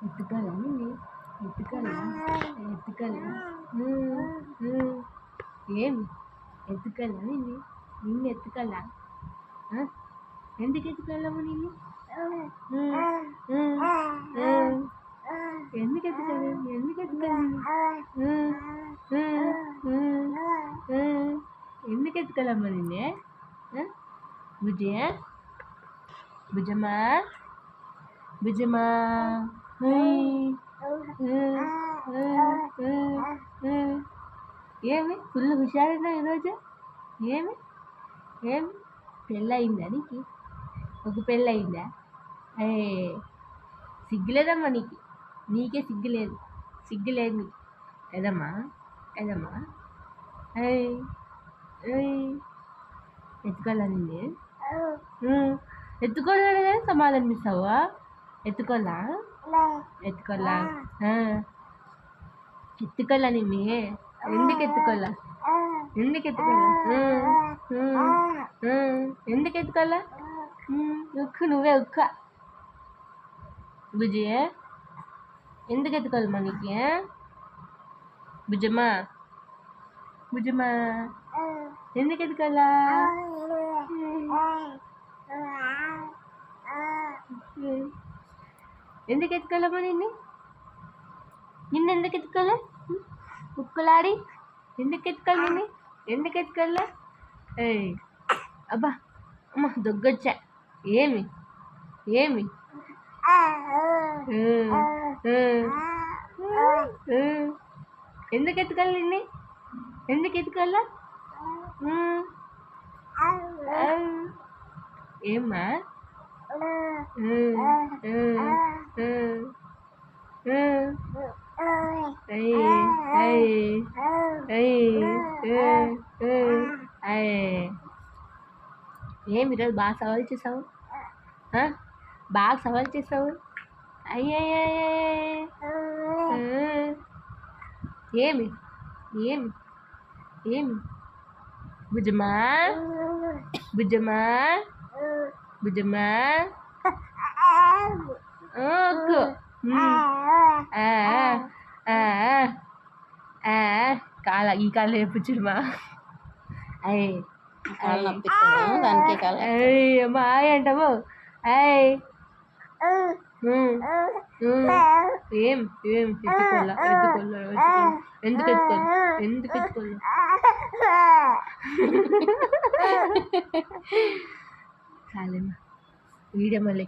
ఎత్తుకోవాలా నిన్ను? ఎత్తుకోవాలా? ఎత్తుకోవాలా? ఏమి ఎత్తుకోవాలా నిన్ను? నిన్ను ఎత్తుకోవాలా? ఎందుకు ఎత్తుకోవాలమ్మ నిన్ను? ఎందుకు ఎత్తుకోవాలి? ఎందుకు ఎత్తుకోవాలి? ఎందుకు ఎత్తుకోవాలమ్మ నిన్నే? బుజ్జి బుజ్జమ్మా బుజ్జమ్మా ఏమి ఫుల్ హుషారైనా ఈరోజు? ఏమి ఏమి పెళ్ళయిందా నీకు? ఒక పెళ్ళయిందా? సిగ్గులేదమ్మా నీకు? నీకే సిగ్గులేదు, సిగ్గులేదు నీకు కదమ్మా, కదమ్మా. ఎత్తుకోవాలా నిన్ను? ఎత్తుకోలే సమాధానం ఇస్తావా? ఎత్తుకోలా? ఎత్తుకోలా? ఎత్తుకోలా నిన్ను? ఎందుకు ఎత్తుకోలా? ఎందుకు ఎత్తుకోలా? ఎందుకు ఎత్తుకోలా? ఉక్కు నువ్వే ఉక్క బుజ్జి. ఎందుకు ఎత్తుకోవాలి మనకి? బుజ్జమ్మా బుజ్జమ్మా ఎందుకు ఎత్తుకోవాలా? ఎందుకు ఎత్తుకోవాలమ్మా నిన్ను? నిన్ను ఎందుకు ఎత్తుకోలే? ఉక్కులాడి ఎందుకు ఎత్తుకోవాలి నిన్ను? ఎందుకు ఎత్తుకోవాలా? అబ్బా అమ్మ దొగ్గొచ్చా. ఏమి ఏమి ఎందుకు ఎత్తుకోవాలి నిన్ను? ఎందుకు ఎత్తుకోవాలా? ఏమ్మా ఏమి ఈరోజు బాగా సవాల్ చేసావు, బాగా సవాల్ చేసావు. అయ్యయ్యే ఏమి ఏమి ఏమి బుజ్జమ్మా బుజ్జమ్మా బుజ్జమ్మా ఓకు కాల ఈ కాళ్ళు వేపుచ్చుమా. దానికి అమ్మా అంటావు. ఏం ఏం ఎత్తుకోవాలా? ఎత్తుకోవాలా? ఎందుకు ఎత్తుకోవాలి? ఎందుకు ఎత్తుకోవాలి? చాలేమ్మా వీడియో మళ్ళీ.